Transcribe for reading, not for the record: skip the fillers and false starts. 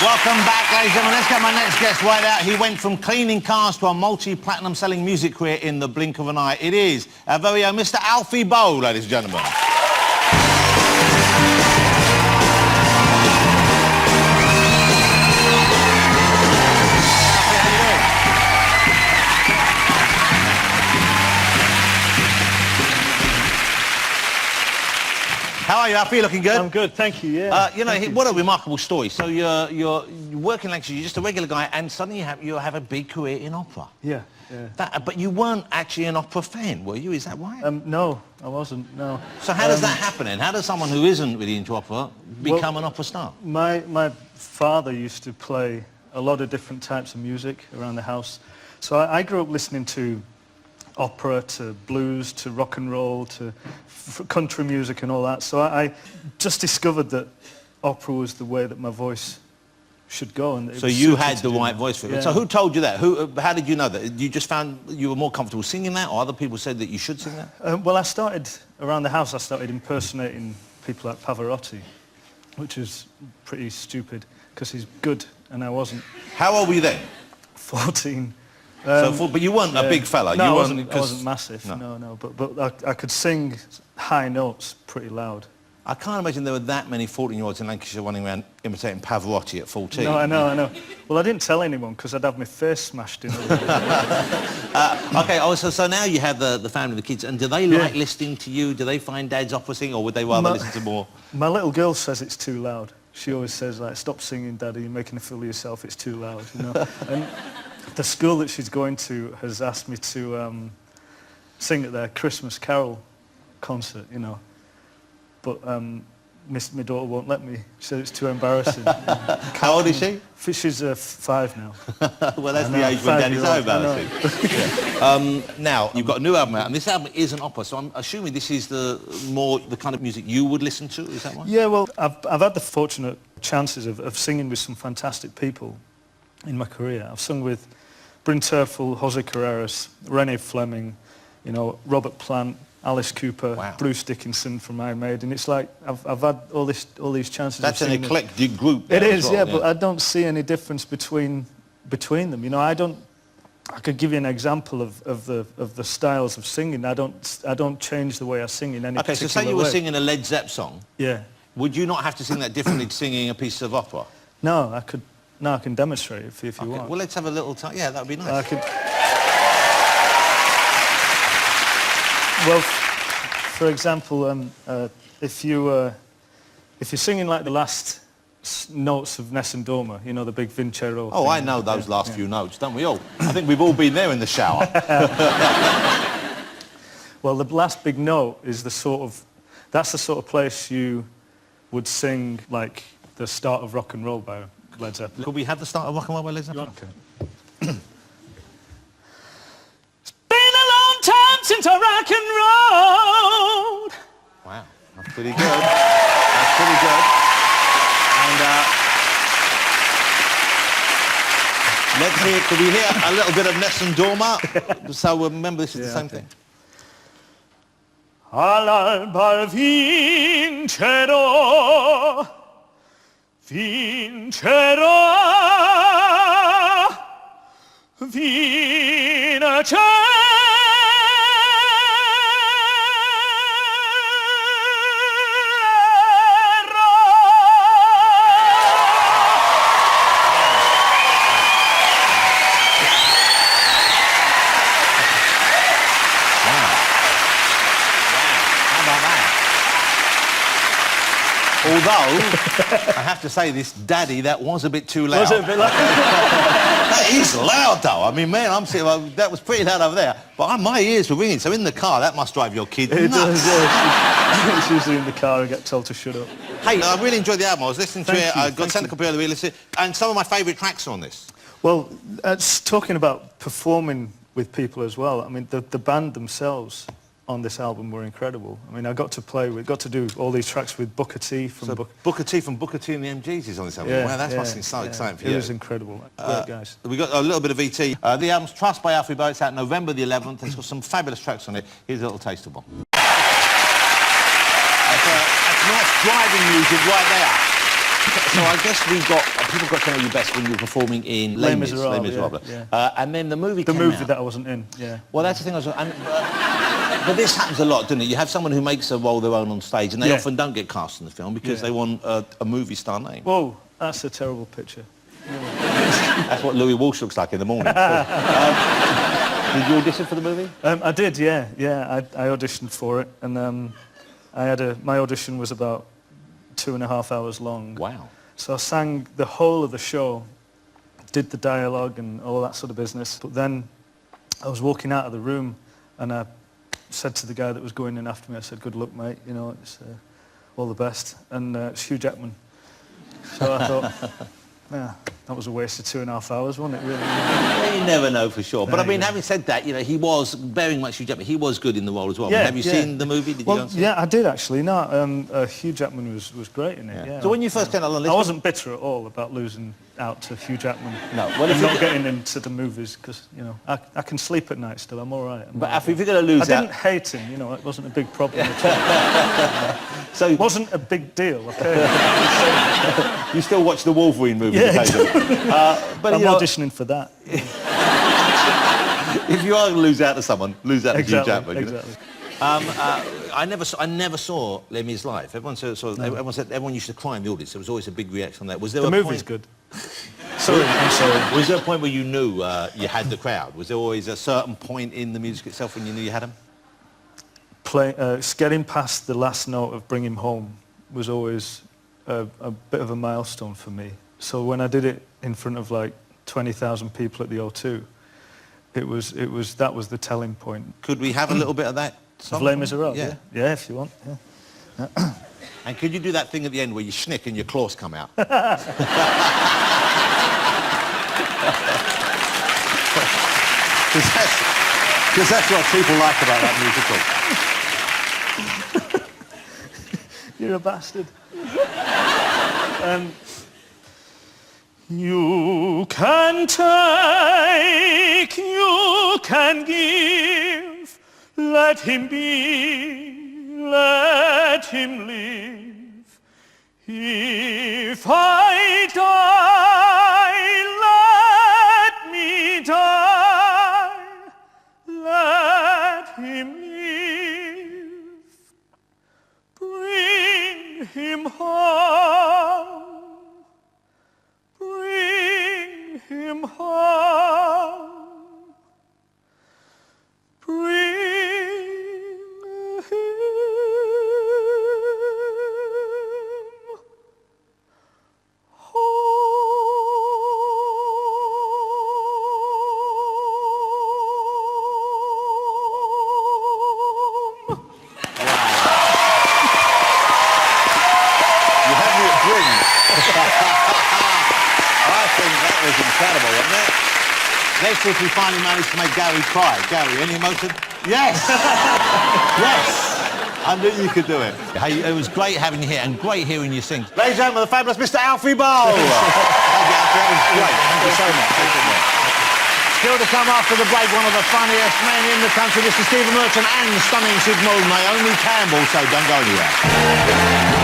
Welcome back, ladies and gentlemen. Let's get my next guest right out. He went from cleaning cars to a multi-platinum selling music career in the blink of an eye. It is our very own Mr. Alfie Boe, ladies and gentlemen. How are you, Alfie? Looking good? I'm good, thank you, yeah. You know, what a remarkable story. So you're working like you're just a regular guy, and suddenly you have a big career in opera. Yeah, yeah. But you weren't actually an opera fan, were you? Is that right? No, I wasn't, no. So how does that happen then? How does someone who isn't really into opera become an opera star? My father used to play a lot of different types of music around the house. So I grew up listening to opera, to blues, to rock and roll, to country music and all that. So I just discovered that opera was the way that my voice should go. And so you had the right voice for it. Yeah. So who told you that? How did you know that? You just found you were more comfortable singing that, or other people said that you should sing that? Well, I started, around the house, I started impersonating people like Pavarotti, which is pretty stupid, because he's good, and I wasn't. How old were you then? 14. But you weren't a big fella. No, you I wasn't massive. No. But I could sing high notes pretty loud. I can't imagine there were that many 14-year-olds in Lancashire running around imitating Pavarotti at 14. No, I know. Well, I didn't tell anyone because I'd have my face smashed in. Okay, so now you have the family, the kids, and do they like listening to you? Do they find Dad's opera singing, or would they rather listen to more? My little girl says it's too loud. She always says, like, stop singing, Daddy, you're making a fool of yourself, it's too loud, you know. And the school that she's going to has asked me to sing at their Christmas Carol concert, you know. But my daughter won't let me. She said it's too embarrassing. How old is she? She's 5 now. Well, that's the age when Daddy's so embarrassing. Now, you've got a new album out, and this album is an opera, so I'm assuming this is the kind of music you would listen to, is that right? Yeah, well, I've had the fortunate chances of singing with some fantastic people in my career. I've sung with Bryn Terfel, Jose Carreras, Renee Fleming, you know, Robert Plant, Alice Cooper, Bruce Dickinson from Iron Maiden. It's like I've had all these chances. That's an eclectic group. It is, well, yeah, but I don't see any difference between them. You know, I could give you an example of the styles of singing. I don't change the way I sing in any particular way. Okay, so say you were singing a Led Zepp song. Yeah. Would you not have to sing that differently to singing a piece of opera? No, I could. No, I can demonstrate it if you want. Well, let's have a little time. Yeah, that would be nice. Well, for example, if you're singing like the last notes of Nessun Dorma, you know, the big Vincero. Oh, I know those last few notes, don't we all? I think we've all been there in the shower. Well, the last big note is that's the sort of place you would sing like the start of Rock and Roll by Led Zeppelin. Could we have the start of Rock and Roll by Led Zeppelin? Okay. Since I rock and roll. Wow, that's pretty good. That's pretty good. And let's hear. Could we hear a little bit of Nessun Dorma? So remember, this is the same thing. All'alba vincerò, vincerò. Although, I have to say this, Daddy, that was a bit too loud. Was it a bit loud? That is loud, though. I mean, man, I'm sitting, that was pretty loud over there. But my ears were ringing, so in the car, that must drive your kid nuts. It does, yeah. It's usually in the car, I get told to shut up. Hey, I really enjoyed the album. I was listening to it. I got sent a copy of the release, and some of my favourite tracks are on this. Well, talking about performing with people as well, I mean, the band themselves on this album were incredible. I mean, I got to do all these tracks with Booker T from Booker T from Booker T and the MGs is on this album. Yeah, wow, that must be so exciting for you. It was incredible. Great guys. We got a little bit of ET. The album's Trust by Alfie Boe. It's out November the 11th. It's got some fabulous tracks on it. Here's a little taste of one. driving music right there. So I guess people got to know you best when you were performing in Les Miserables. Yeah. And then the movie The came movie out. that I wasn't in, yeah. Well, that's the thing I was... But this happens a lot, doesn't it? You have someone who makes a role their own on stage, and they often don't get cast in the film because they want a movie star name. Whoa, that's a terrible picture. That's what Louis Walsh looks like in the morning. Did you audition for the movie? I did, yeah. I auditioned for it, and my audition was about 2.5 hours long. Wow. So I sang the whole of the show, did the dialogue and all that sort of business. But then I was walking out of the room, and I said to the guy that was going in after me, I said, "Good luck, mate, you know, it's all the best." And it's Hugh Jackman. So I thought, yeah, that was a waste of 2.5 hours, wasn't it, really? Well, you never know for sure. But I mean, having said that, you know, he was very much Hugh Jackman. He was good in the role as well. Yeah, I mean, have you seen the movie? Did you go and see it? Yeah, I did actually. No, Hugh Jackman was great in it. Yeah. So when you first came along, I wasn't bitter at all about losing out to Hugh Jackman. No, well, if and you not getting into the movies, because you know I can sleep at night still. I'm all right. But if you're going to lose I out... didn't hate him. You know, it wasn't a big problem at all. So it wasn't a big deal. Okay. You still watch the Wolverine movie? Yeah, but I'm auditioning for that. If you are going to lose out to someone, lose out to Hugh Jackman. Exactly. I never saw Les Mis live. Everyone said everyone used to cry in the audience. There was always a big reaction on that. Was there the movie's good. Sorry, I'm sorry. Was there a point where you knew you had the crowd? Was there always a certain point in the music itself when you knew you had them? Getting past the last note of Bring Him Home was always a bit of a milestone for me. So when I did it in front of like 20,000 people at the O2, that was the telling point. Could we have a little bit of that song? Of Les Miserables? Yeah, if you want. Yeah. And could you do that thing at the end where you schnick and your claws come out? Because that's what people like about that musical. You're a bastard. You can take, you can give, let him be, let him live. If I die, let me die, let him live. Bring him home. Bring him home. Bring him home. You have me at bring. I think that was incredible, wasn't it? Let's see if we finally managed to make Gary cry. Gary, any emotion? Yes! Yes! I knew you could do it. Hey, it was great having you here and great hearing you sing. Ladies and gentlemen, the fabulous Mr. Alfie Boe! Thank you, Alfie. That was great. Thank you so much. Still to come after the break, one of the funniest men in the country, Mr. Stephen Merchant, and stunning supermodel Naomi Campbell, so don't go anywhere.